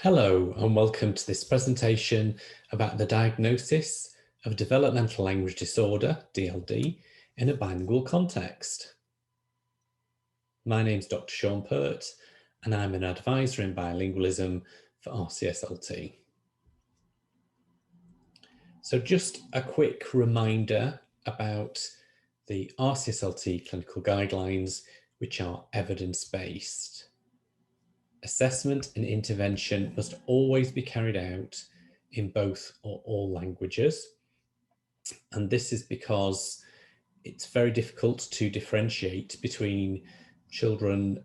Hello and welcome to this presentation about the diagnosis of developmental language disorder, DLD, in a bilingual context. My name's Dr. Sean Pert and I'm an advisor in bilingualism for RCSLT. So just a quick reminder about the RCSLT clinical guidelines, which are evidence-based. Assessment and intervention must always be carried out in both or all languages. And this is because it's very difficult to differentiate between children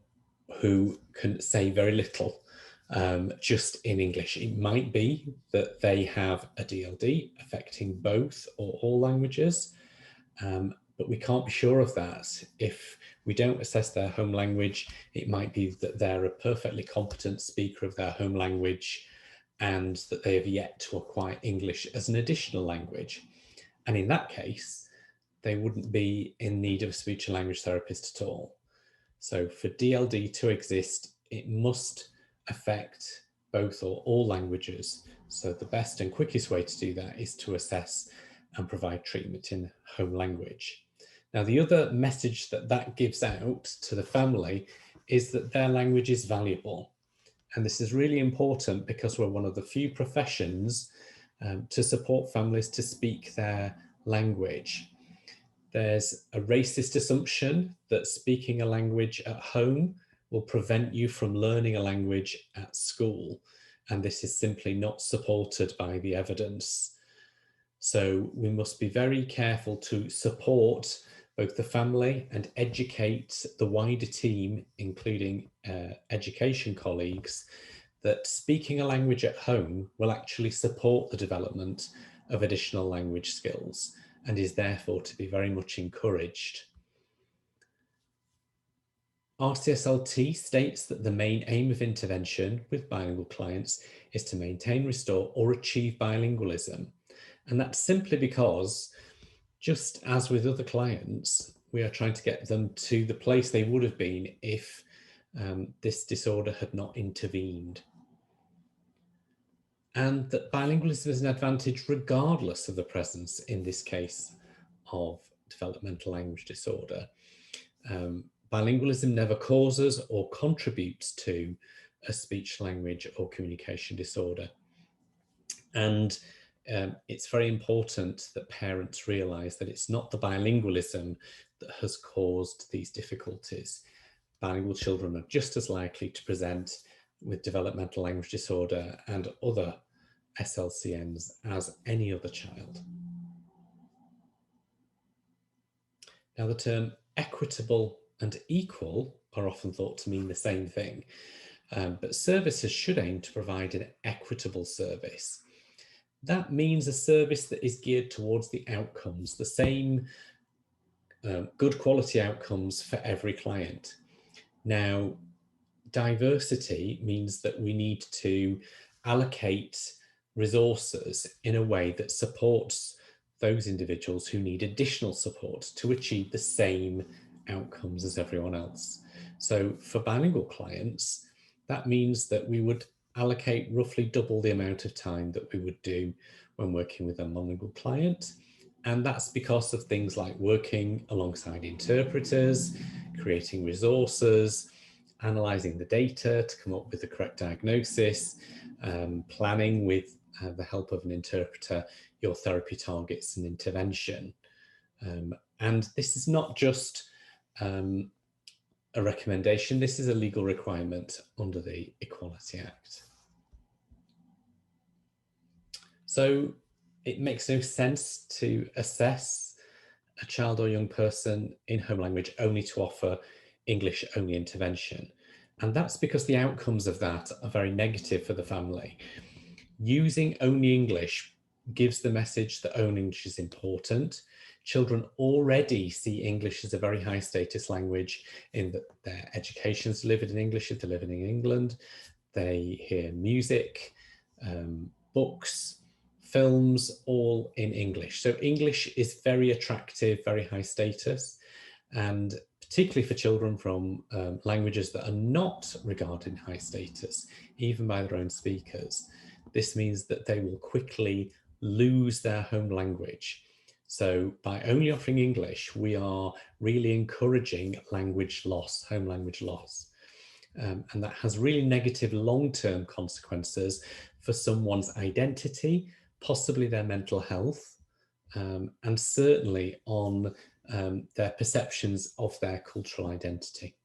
who can say very little just in English. It might be that they have a DLD affecting both or all languages, but we can't be sure of that. If we don't assess their home language, it might be that they're a perfectly competent speaker of their home language and that they have yet to acquire English as an additional language. And in that case, they wouldn't be in need of a speech and language therapist at all. So for DLD to exist, it must affect both or all languages. So the best and quickest way to do that is to assess and provide treatment in home language. Now, the other message that gives out to the family is that their language is valuable. And this is really important because we're one of the few professions to support families to speak their language. There's a racist assumption that speaking a language at home will prevent you from learning a language at school. And this is simply not supported by the evidence. So we must be very careful to support both the family and educate the wider team, including education colleagues, that speaking a language at home will actually support the development of additional language skills and is therefore to be very much encouraged. RCSLT states that the main aim of intervention with bilingual clients is to maintain, restore, or achieve bilingualism. And that's simply because, just as with other clients, we are trying to get them to the place they would have been if this disorder had not intervened. And that bilingualism is an advantage regardless of the presence, in this case, of developmental language disorder. Bilingualism never causes or contributes to a speech, language, or communication disorder. And it's very important that parents realise that it's not the bilingualism that has caused these difficulties. Bilingual children are just as likely to present with developmental language disorder and other SLCNs as any other child. Now, the term equitable and equal are often thought to mean the same thing, but services should aim to provide an equitable service. That means a service that is geared towards the outcomes, the same good quality outcomes for every client. Now, diversity means that we need to allocate resources in a way that supports those individuals who need additional support to achieve the same outcomes as everyone else. So for bilingual clients, that means that we would allocate roughly double the amount of time that we would do when working with a monolingual client. And that's because of things like working alongside interpreters, creating resources, analysing the data to come up with the correct diagnosis, planning with the help of an interpreter your therapy targets and intervention. And this is not just a recommendation, this is a legal requirement under the Equality Act. So it makes no sense to assess a child or young person in home language only to offer English only intervention. And that's because the outcomes of that are very negative for the family. Using only English gives the message that only English is important. Children already see English as a very high status language in that their education is delivered in English if they're living in England. They hear music, books, films, all in English. So English is very attractive, very high status, and particularly for children from languages that are not regarded high status, even by their own speakers. This means that they will quickly lose their home language. So by only offering English, we are really encouraging language loss, home language loss. And that has really negative long-term consequences for someone's identity, possibly their mental health, and certainly on their perceptions of their cultural identity.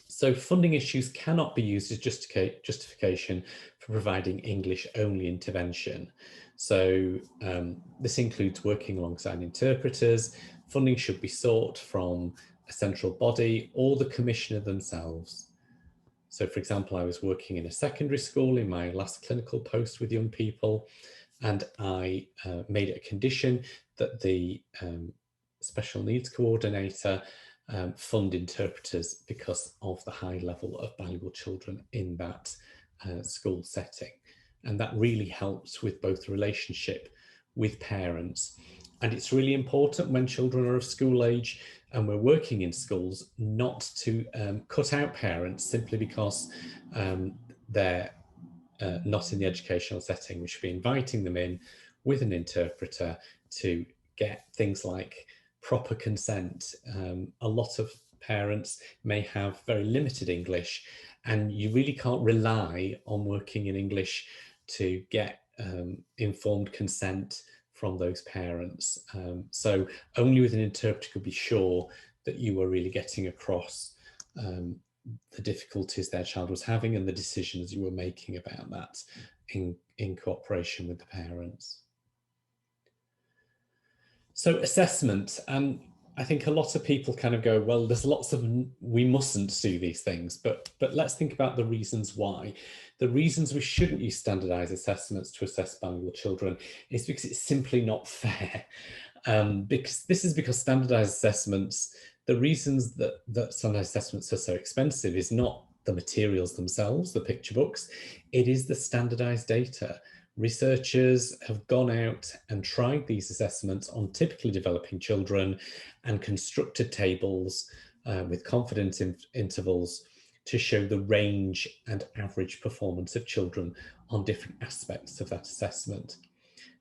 So funding issues cannot be used as justification for providing English-only intervention. So this includes working alongside interpreters. Funding should be sought from a central body or the commissioner themselves. So for example, I was working in a secondary school in my last clinical post with young people, and I made it a condition that the special needs coordinator fund interpreters because of the high level of bilingual children in that school setting. And that really helps with both the relationship with parents. And it's really important when children are of school age and we're working in schools not to cut out parents simply because they're not in the educational setting. We should be inviting them in with an interpreter to get things like proper consent. A lot of parents may have very limited English, and you really can't rely on working in English to get informed consent from those parents. So only with an interpreter could be sure that you were really getting across the difficulties their child was having and the decisions you were making about that in cooperation with the parents. So assessment, and I think a lot of people kind of go, well, there's lots of, we mustn't do these things, but let's think about the reasons why. The reasons we shouldn't use standardized assessments to assess bilingual children is because it's simply not fair. Because standardized assessments, the reasons that standardized assessments are so expensive is not the materials themselves, the picture books, it is the standardized data. Researchers have gone out and tried these assessments on typically developing children and constructed tables with confidence intervals to show the range and average performance of children on different aspects of that assessment.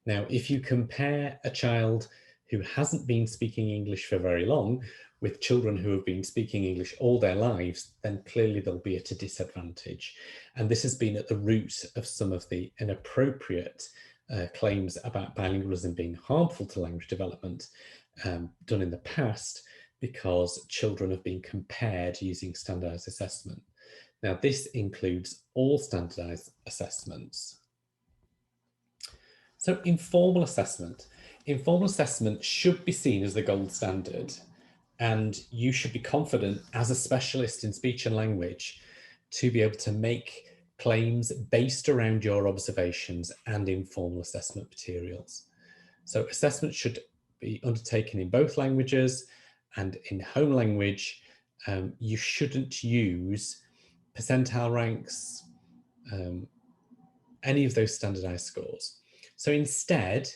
Now, if you compare a child who hasn't been speaking English for very long with children who have been speaking English all their lives, then clearly they'll be at a disadvantage. And this has been at the root of some of the inappropriate claims about bilingualism being harmful to language development done in the past, because children have been compared using standardized assessment. Now, this includes all standardized assessments. So informal assessment. Informal assessment should be seen as the gold standard, and you should be confident as a specialist in speech and language to be able to make claims based around your observations and informal assessment materials. So assessment should be undertaken in both languages, and in home language, you shouldn't use percentile ranks, any of those standardized scores. So instead,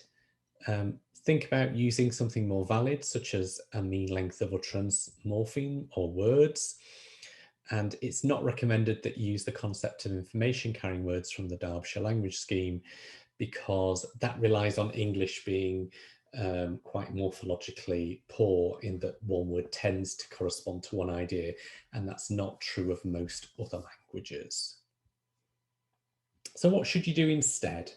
think about using something more valid, such as a mean length of utterance morpheme or words. And it's not recommended that you use the concept of information carrying words from the Derbyshire language scheme, because that relies on English being quite morphologically poor in that one word tends to correspond to one idea, and that's not true of most other languages. So what should you do instead?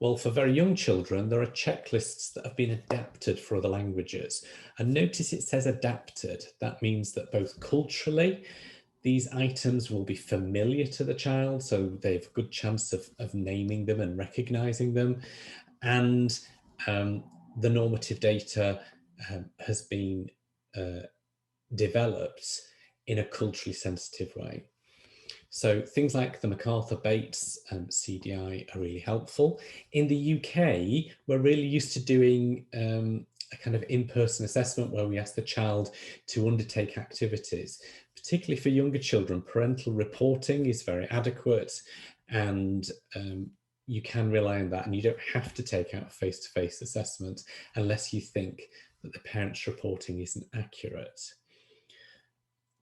Well, for very young children, there are checklists that have been adapted for other languages. And notice it says adapted. That means that both culturally, these items will be familiar to the child, so they have a good chance of naming them and recognizing them. And the normative data has been developed in a culturally sensitive way. So things like the MacArthur-Bates CDI are really helpful. In the UK, we're really used to doing a kind of in-person assessment where we ask the child to undertake activities. Particularly for younger children, parental reporting is very adequate, and you can rely on that, and you don't have to take out a face-to-face assessment unless you think that the parent's reporting isn't accurate.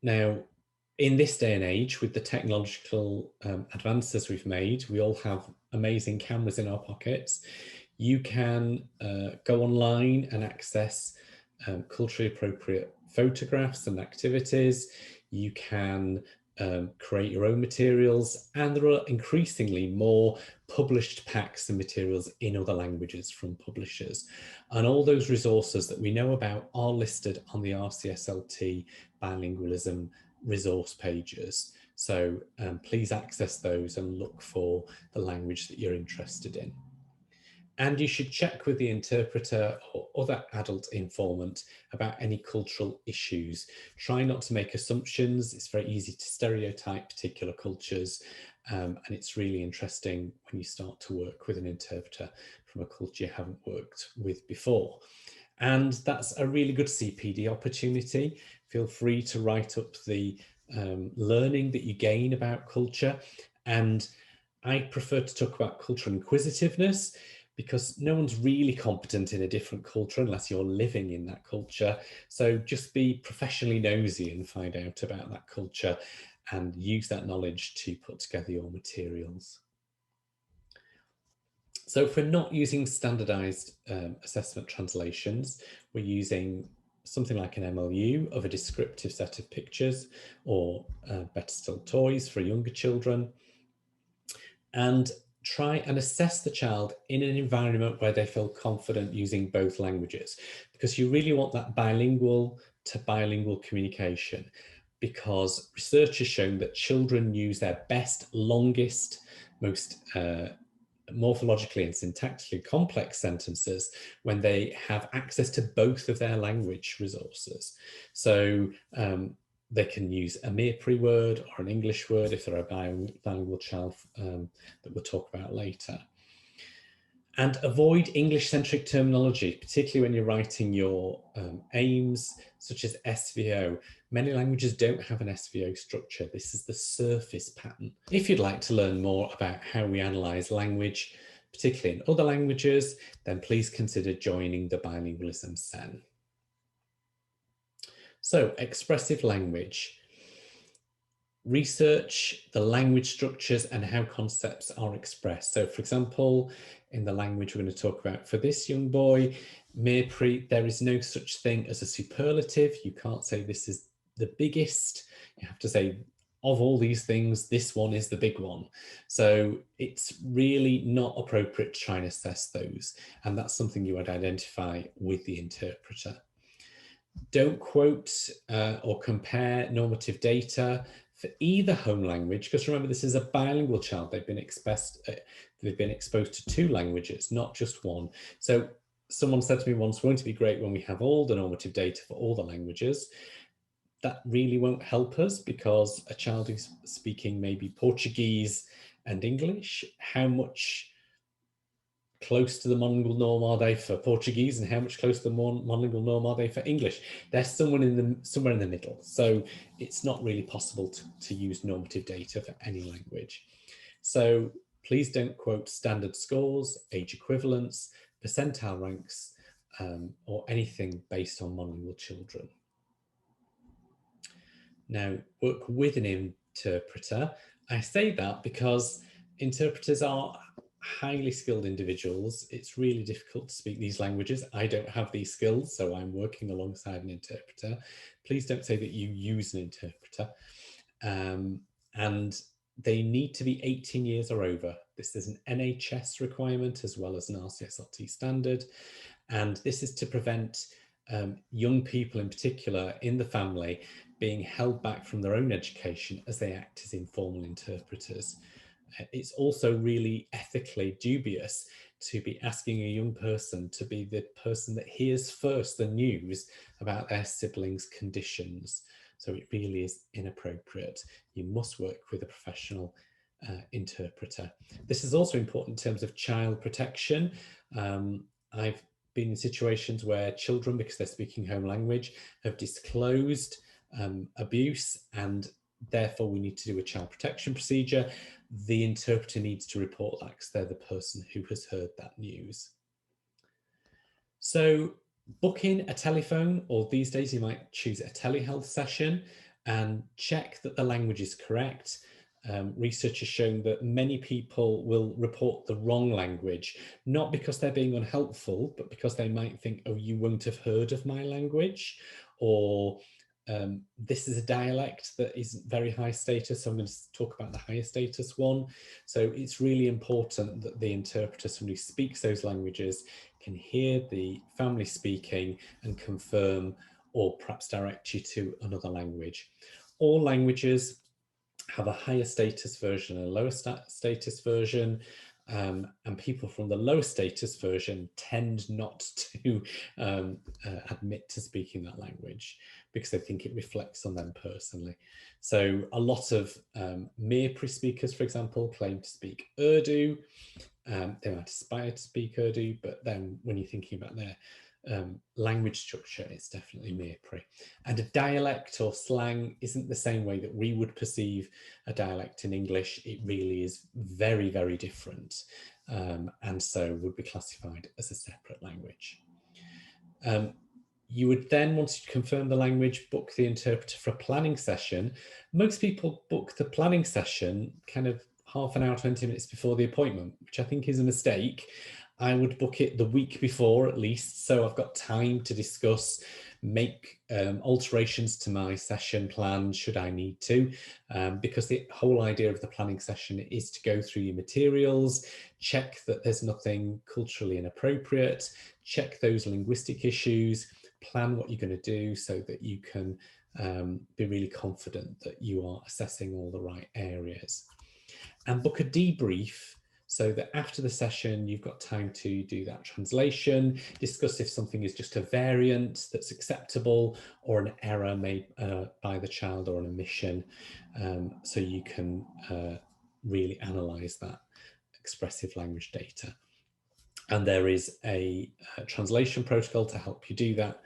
Now, in this day and age, with the technological advances we've made, we all have amazing cameras in our pockets. You can go online and access culturally appropriate photographs and activities. You can create your own materials, and there are increasingly more published packs and materials in other languages from publishers. And all those resources that we know about are listed on the RCSLT bilingualism resource pages. So please access those and look for the language that you're interested in. And you should check with the interpreter or other adult informant about any cultural issues. Try not to make assumptions. It's very easy to stereotype particular cultures. And it's really interesting when you start to work with an interpreter from a culture you haven't worked with before. And that's a really good CPD opportunity. Feel free to write up the learning that you gain about culture. And I prefer to talk about cultural inquisitiveness, because no one's really competent in a different culture unless you're living in that culture. So just be professionally nosy and find out about that culture and use that knowledge to put together your materials. So if we're not using standardized assessment translations, we're using something like an MLU of a descriptive set of pictures, or better still, toys for younger children. And try and assess the child in an environment where they feel confident using both languages, because you really want that bilingual to bilingual communication, because research has shown that children use their best, longest, most morphologically and syntactically complex sentences when they have access to both of their language resources. So they can use a Mirpri word or an English word if they're a bilingual child that we'll talk about later. And avoid English-centric terminology, particularly when you're writing your aims, such as SVO. Many languages don't have an SVO structure. This is the surface pattern. If you'd like to learn more about how we analyse language, particularly in other languages, then please consider joining the Bilingualism SEN. So, expressive language. Research the language structures and how concepts are expressed. So, for example, in the language we're going to talk about for this young boy, Mirpri, there is no such thing as a superlative. You can't say this is the biggest. You have to say, of all these things, this one is the big one. So it's really not appropriate to try and assess those. And that's something you would identify with the interpreter. Don't quote or compare normative data for either home language, because remember, this is a bilingual child. They've been exposed to two languages, not just one. So someone said to me once, won't it be great when we have all the normative data for all the languages? That really won't help us, because a child who's speaking maybe Portuguese and English, how much close to the monolingual norm are they for Portuguese, and how much close to the monolingual norm are they for English? They're somewhere in the middle. So it's not really possible to use normative data for any language. So please don't quote standard scores, age equivalents, percentile ranks, or anything based on monolingual children. Now, work with an interpreter. I say that because interpreters are highly skilled individuals. It's really difficult to speak these languages. I don't have these skills, so I'm working alongside an interpreter. Please don't say that you use an interpreter. And they need to be 18 years or over. This is an NHS requirement as well as an RCSLT standard. And this is to prevent young people in particular in the family being held back from their own education as they act as informal interpreters. It's also really ethically dubious to be asking a young person to be the person that hears first the news about their siblings' conditions. So it really is inappropriate. You must work with a professional interpreter. This is also important in terms of child protection. I've been in situations where children, because they're speaking home language, have disclosed abuse, and therefore we need to do a child protection procedure. The interpreter needs to report that because they're the person who has heard that news. So Book in a telephone, or these days you might choose a telehealth session, and check that the language is correct. Research has shown that many people will report the wrong language, not because they're being unhelpful, but because they might think, oh, you won't have heard of my language, or this is a dialect that is very high status, so I'm going to talk about the higher status one. So it's really important that the interpreter, somebody who speaks those languages, can hear the family speaking and confirm or perhaps direct you to another language. All languages have a higher status version and a lower status version. And people from the lower status version tend not to admit to speaking that language because they think it reflects on them personally. So a lot of Mirpuri speakers, for example, claim to speak Urdu. They might aspire to speak Urdu, but then when you're thinking about their language structure, it's definitely Mirpuri. And a dialect or slang isn't the same way that we would perceive a dialect in English. It really is very, very different, and so would be classified as a separate language. You would then, once you confirm the language, book the interpreter for a planning session. Most people book the planning session kind of half an hour, 20 minutes before the appointment, which I think is a mistake. I would book it the week before at least, so I've got time to discuss, make alterations to my session plan should I need to, because the whole idea of the planning session is to go through your materials, check that there's nothing culturally inappropriate, check those linguistic issues, plan what you're going to do so that you can be really confident that you are assessing all the right areas. And book a debrief so that after the session, you've got time to do that translation, discuss if something is just a variant that's acceptable or an error made by the child or an omission, so you can really analyse that expressive language data. And there is a translation protocol to help you do that,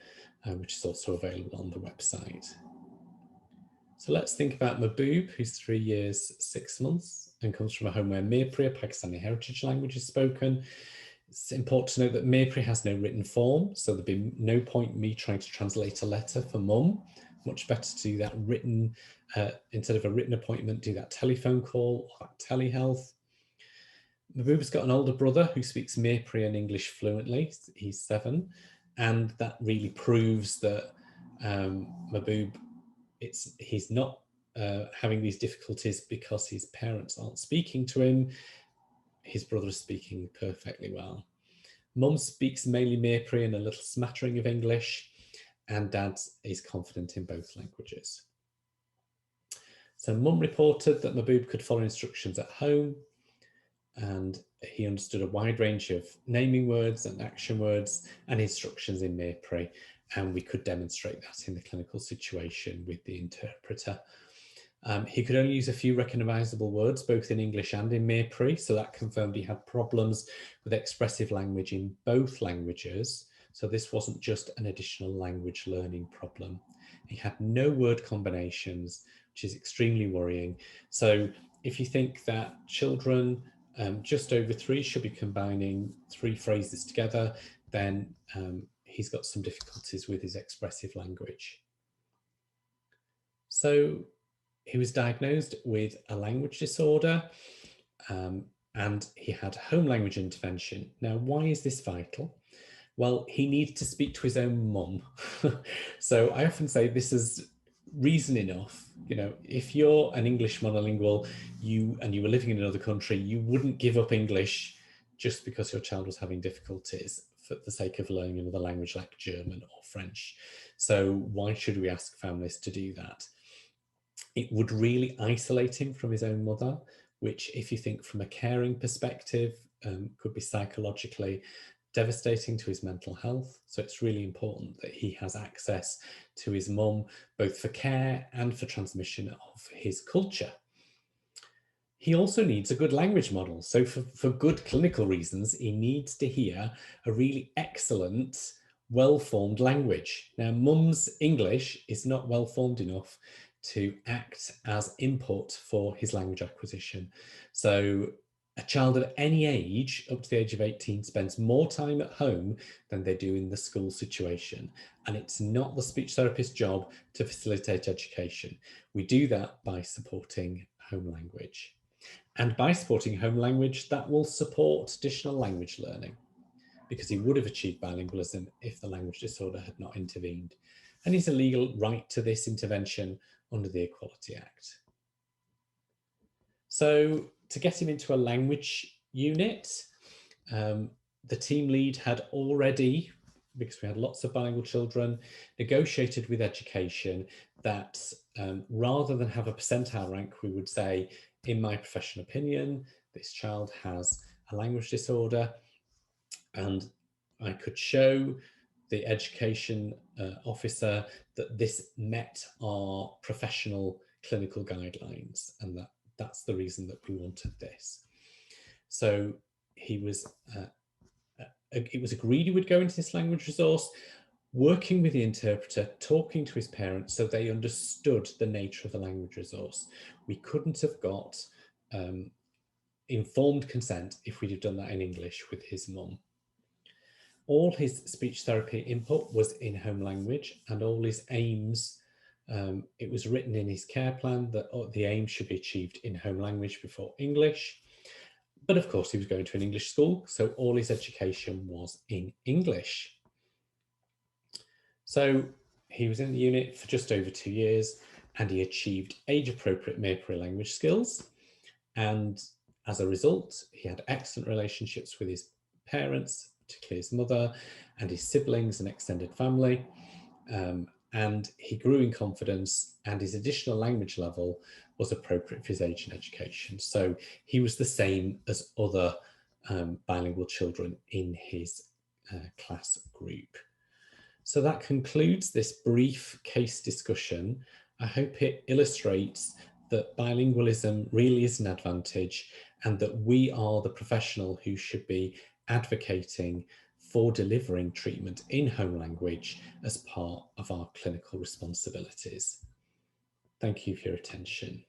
which is also available on the website. So let's think about Mahboob, who's 3 years, 6 months and comes from a home where Mirpuri, a Pakistani heritage language, is spoken. It's important to note that Mirpuri has no written form, so there'd be no point me trying to translate a letter for mum. Much better to do that written, instead of a written appointment, do that telephone call or that telehealth. Mahboob's got an older brother who speaks Mirpuri and English fluently. He's 7, and that really proves that Mahboob, he's not having these difficulties because his parents aren't speaking to him. His brother is speaking perfectly well. Mum speaks mainly Mirpuri and a little smattering of English, and Dad is confident in both languages. So Mum reported that Mahboob could follow instructions at home, and he understood a wide range of naming words and action words and instructions in Mirpuri, and we could demonstrate that in the clinical situation with the interpreter. He could only use a few recognisable words, both in English and in Mirpuri, so that confirmed he had problems with expressive language in both languages. So this wasn't just an additional language learning problem. He had no word combinations, which is extremely worrying. So if you think that children just over 3 should be combining 3 phrases together, then he's got some difficulties with his expressive language. So he was diagnosed with a language disorder, and he had home language intervention. Now, why is this vital? Well, he needed to speak to his own mum. So I often say this is reason enough. You know, if you're an English monolingual, you were living in another country, you wouldn't give up English just because your child was having difficulties for the sake of learning another language like German or French. So why should we ask families to do that? It would really isolate him from his own mother, which, if you think from a caring perspective, could be psychologically devastating to his mental health. So it's really important that he has access to his mum, both for care and for transmission of his culture. He also needs a good language model. So for good clinical reasons, he needs to hear a really excellent, well-formed language. Now, mum's English is not well-formed enough to act as input for his language acquisition. So A child of any age up to the age of 18 spends more time at home than they do in the school situation. And it's not the speech therapist's job to facilitate education. We do that by supporting home language. And by supporting home language, that will support additional language learning, because he would have achieved bilingualism if the language disorder had not intervened. And he's a legal right to this intervention under the Equality Act. So to get him into a language unit, the team lead had already, because we had lots of bilingual children, negotiated with education that rather than have a percentile rank, we would say, in my professional opinion, this child has a language disorder, and I could show the education officer that this met our professional clinical guidelines, and that's the reason that we wanted this. So it was agreed he would go into this language resource, working with the interpreter, talking to his parents so they understood the nature of the language resource. We couldn't have got informed consent if we'd have done that in English with his mum. All his speech therapy input was in home language, and all his aims, it was written in his care plan that the aim should be achieved in home language before English. But of course, he was going to an English school, so all his education was in English. So he was in the unit for just over 2 years, and he achieved age-appropriate Maori language skills. And as a result, he had excellent relationships with his parents, particularly his mother, and his siblings and extended family. And he grew in confidence, and his additional language level was appropriate for his age and education. So he was the same as other bilingual children in his class group. So that concludes this brief case discussion. I hope it illustrates that bilingualism really is an advantage, and that we are the professional who should be advocating for delivering treatment in home language as part of our clinical responsibilities. Thank you for your attention.